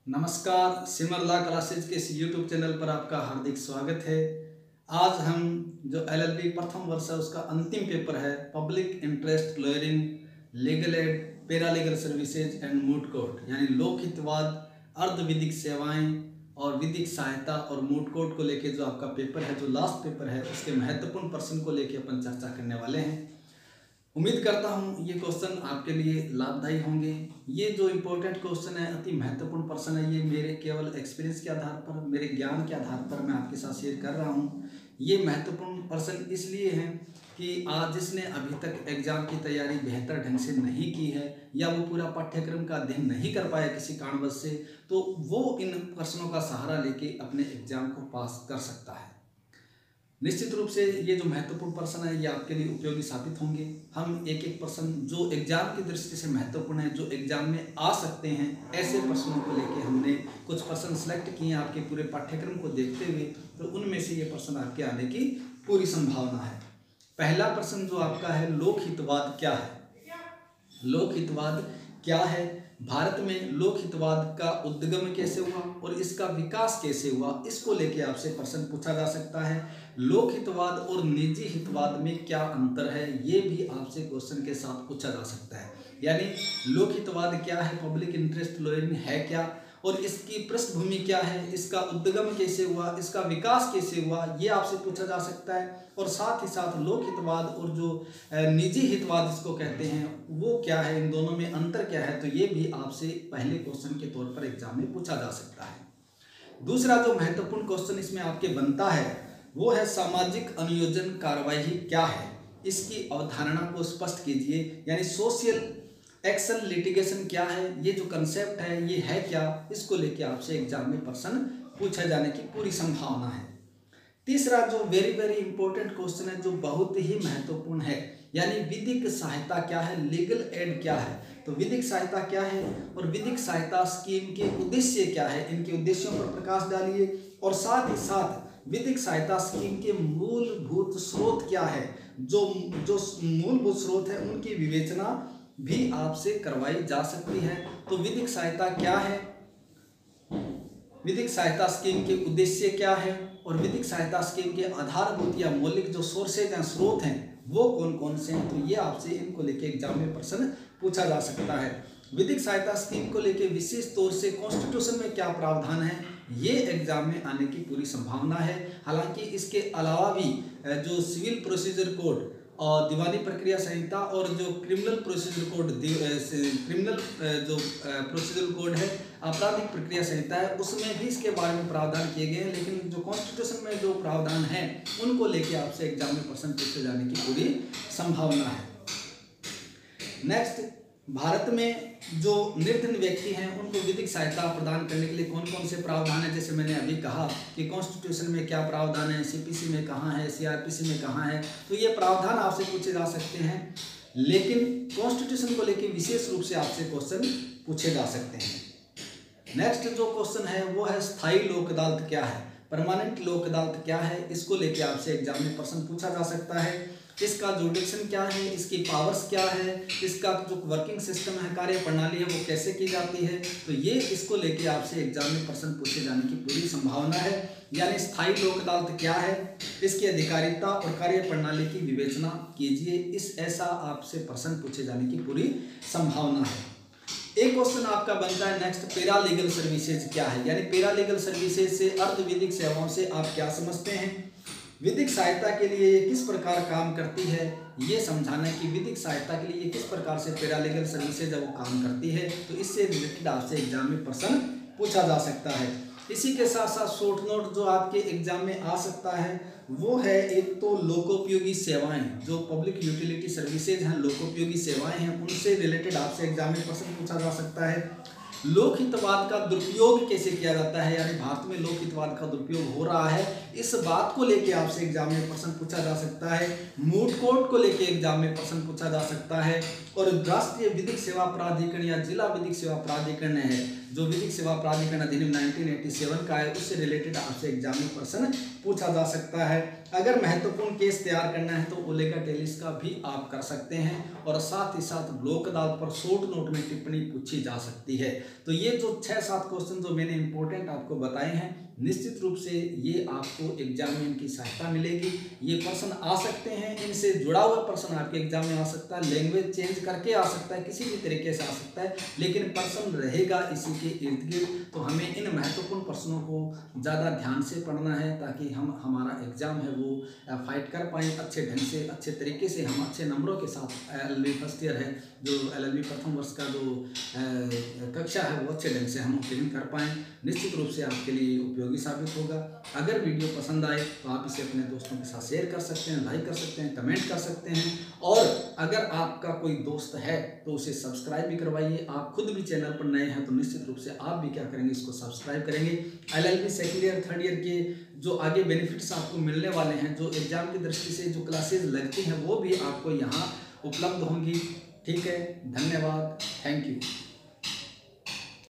नमस्कार, सिमर law classes के इस यूट्यूब चैनल पर आपका हार्दिक स्वागत है। आज हम जो एलएलबी प्रथम वर्ष है उसका अंतिम पेपर है public interest lawyering, legal aid, paralegal services and moot court यानी लोक हितवाद, अर्ध विधिक सेवाएं और विधिक सहायता और मूट कोर्ट को लेके जो आपका पेपर है, जो लास्ट पेपर है, उसके महत्वपूर्ण प्रश्न को लेके अपन चर्चा करने वाले हैं। उम्मीद करता हूँ ये क्वेश्चन आपके लिए लाभदायी होंगे। ये जो इम्पोर्टेंट क्वेश्चन है, अति महत्वपूर्ण प्रश्न है। ये मेरे केवल एक्सपीरियंस के आधार पर, मेरे ज्ञान के आधार पर मैं आपके साथ शेयर कर रहा हूँ। ये महत्वपूर्ण प्रश्न इसलिए हैं कि आज जिसने अभी तक एग्जाम की तैयारी बेहतर ढंग से नहीं की है या वो पूरा पाठ्यक्रम का अध्ययन नहीं कर पाया किसी कारणवश से, तो वो इन प्रश्नों का सहारा लेके अपने एग्जाम को पास कर सकता है। निश्चित रूप से ये जो महत्वपूर्ण प्रश्न है ये आपके लिए उपयोगी साबित होंगे। हम एक एक प्रश्न जो एग्जाम की दृष्टि से महत्वपूर्ण है, जो एग्जाम में आ सकते हैं, ऐसे प्रश्नों को लेके हमने कुछ प्रश्न सेलेक्ट किए हैं आपके पूरे पाठ्यक्रम को देखते हुए। तो उनमें से ये प्रश्न आपके आने की पूरी संभावना है। पहला प्रश्न जो आपका है, लोक हितवाद क्या है? लोक हितवाद क्या है? भारत में लोक हितवाद का उद्गम कैसे हुआ और इसका विकास कैसे हुआ, इसको लेके आपसे प्रश्न पूछा जा सकता है। लोक हितवाद और निजी हितवाद में क्या अंतर है, ये भी आपसे क्वेश्चन के साथ पूछा जा सकता है। यानी लोक हितवाद क्या है, पब्लिक इंटरेस्ट लॉयरिंग है क्या, और इसकी पृष्ठभूमि क्या है, इसका उद्गम कैसे हुआ, इसका विकास कैसे हुआ, ये आपसे पूछा जा सकता है। और साथ ही साथ लोक हितवाद और जो निजी हितवाद इसको कहते हैं वो क्या है, इन दोनों में अंतर क्या है, तो ये भी आपसे पहले क्वेश्चन के तौर पर एग्जाम में पूछा जा सकता है। दूसरा जो महत्वपूर्ण क्वेश्चन इसमें आपके बनता है वो है सामाजिक अनुयोजन कार्यवाही क्या है, इसकी अवधारणा को स्पष्ट कीजिए। यानी सोशल एक्शन लिटिगेशन क्या है, ये जो कंसेप्ट है ये है क्या, इसको लेके आपसे एग्जाम में प्रश्न पूछे जाने की पूरी संभावना है। तीसरा जो वेरी इंपॉर्टेंट क्वेश्चन है, जो बहुत ही महत्वपूर्ण है, यानी विधिक सहायता क्या है, लीगल एड क्या है। तो विधिक सहायता क्या है और विधिक सहायता स्कीम के उद्देश्य क्या है, इनके उद्देश्यों पर प्रकाश डालिए। और साथ ही साथ विधिक सहायता स्कीम के मूलभूत स्रोत क्या है, जो मूलभूत स्रोत है उनकी विवेचना भी आपसे करवाई जा सकती है। तो विधिक सहायता क्या है, विधिक सहायता स्कीम के उद्देश्य क्या है और विधिक सहायता स्कीम के आधारभूत या मौलिक जो सोर्सेज हैं, स्रोत हैं, वो कौन कौन से हैं, तो ये आपसे इनको लेके एग्जाम में प्रश्न पूछा जा सकता है। विधिक सहायता स्कीम को लेके विशेष तौर से कॉन्स्टिट्यूशन में क्या प्रावधान है, ये एग्जाम में आने की पूरी संभावना है। हालांकि इसके अलावा भी जो सिविल प्रोसीजर कोड और दीवानी प्रक्रिया संहिता और जो criminal procedure code, procedure code है, आपराधिक प्रक्रिया संहिता है, उसमें भी इसके बारे में प्रावधान किए गए हैं। लेकिन जो कॉन्स्टिट्यूशन में जो प्रावधान है उनको लेके आपसे एग्जाम में प्रश्न पूछे जाने की पूरी संभावना है। नेक्स्ट, भारत में जो निर्धन व्यक्ति हैं उनको विधिक सहायता प्रदान करने के लिए कौन कौन से प्रावधान है, जैसे मैंने अभी कहा कि कॉन्स्टिट्यूशन में क्या प्रावधान है, सीपीसी में कहाँ है, सीआरपीसी में कहाँ है, तो ये प्रावधान आपसे पूछे जा सकते हैं। लेकिन कॉन्स्टिट्यूशन को लेकर विशेष रूप से आपसे क्वेश्चन पूछे जा सकते हैं। नेक्स्ट जो क्वेश्चन है वो है स्थायी लोक अदालत क्या है, परमानेंट लोक अदालत क्या है, इसको लेके आपसे एग्जाम में प्रश्न पूछा जा सकता है। इसका जुडिक्शन क्या है, इसकी पावर्स क्या है, इसका जो वर्किंग सिस्टम है, कार्य प्रणाली है, वो कैसे की जाती है, तो ये इसको लेके आपसे एग्जाम में प्रश्न पूछे जाने की पूरी संभावना है। यानी स्थायी लोक अदालत क्या है, इसकी अधिकारिता और कार्य प्रणाली की विवेचना कीजिए, ऐसा आपसे प्रश्न पूछे जाने की पूरी संभावना है। एक क्वेश्चन आपका बनता है नेक्स्ट, पैरालीगल सर्विसेज क्या है, यानी पैरालीगल सर्विसेज से अर्ध विधिक सेवाओं से आप क्या समझते हैं, विधिक सहायता के लिए ये किस प्रकार काम करती है, ये समझाना है कि विधिक सहायता के लिए ये किस प्रकार से पैरालीगल सर्विसेज वो काम करती है। तो इससे रिलेटेड आपसे एग्जाम में प्रश्न पूछा जा सकता है। इसी के साथ साथ शॉर्ट नोट जो आपके एग्जाम में आ सकता है वो है, एक तो लोकोपयोगी सेवाएं, जो पब्लिक यूटिलिटी सर्विसेज हैं, लोकोपयोगी सेवाएं हैं, उनसे रिलेटेड आपसे एग्जाम में प्रश्न पूछा जा सकता है। लोक हितवाद का दुरुपयोग कैसे किया जाता है, यानी भारत में लोक हितवाद का दुरुपयोग हो रहा है, इस बात को लेके आपसे एग्जाम में प्रश्न पूछा जा सकता है। मूट कोर्ट को लेके एग्जाम में प्रश्न पूछा जा सकता है। और राष्ट्रीय विधिक सेवा प्राधिकरण या जिला विधिक सेवा प्राधिकरण है, जो विधिक सेवा प्राधिकरण अधिनियम 1987 का है, उससे रिलेटेड आपसे एग्जाम में प्रश्न पूछा जा सकता है। अगर महत्वपूर्ण केस तैयार करना है तो ओलेगा टेलिस का भी आप कर सकते हैं, और साथ ही साथ लोक अदालत पर शॉर्ट नोट में टिप्पणी पूछी जा सकती है। तो ये जो 6-7 क्वेश्चन जो मैंने इंपॉर्टेंट आपको बताए हैं, निश्चित रूप से ये आपको एग्जाम में इनकी सहायता मिलेगी। ये प्रश्न आ सकते हैं, इनसे जुड़ा हुआ प्रश्न आपके एग्जाम में आ सकता है, लैंग्वेज चेंज करके आ सकता है, किसी भी तरीके से आ सकता है, लेकिन प्रश्न रहेगा इसी के इर्द गिर्द। तो हमें इन महत्वपूर्ण प्रश्नों को ज़्यादा ध्यान से पढ़ना है ताकि हम हमारा एग्जाम है वो फाइट कर पाएँ अच्छे ढंग से, अच्छे तरीके से, हम अच्छे नंबरों के साथ LLB फर्स्ट ईयर है जो LLB प्रथम वर्ष का जो कक्षा है वो अच्छे ढंग से हम उत्तीर्ण कर पाएँ। निश्चित रूप से आपके लिए उपयोगी साबित होगा। अगर वीडियो पसंद आए तो आप इसे अपने दोस्तों के साथ शेयर कर सकते हैं, लाइक कर सकते हैं, कमेंट कर सकते हैं, और अगर आपका कोई दोस्त है तो उसे सब्सक्राइब भी करवाइए। आप खुद भी चैनल पर नए हैं तो निश्चित रूप से आप भी क्या करेंगे, इसको सब्सक्राइब करेंगे। LLB second year third year के जो आगे बेनिफिट्स आपको मिलने वाले हैं, जो एग्जाम की दृष्टि से जो क्लासेज लगती हैं वो भी आपको यहाँ उपलब्ध होंगी। ठीक है, धन्यवाद, थैंक यू।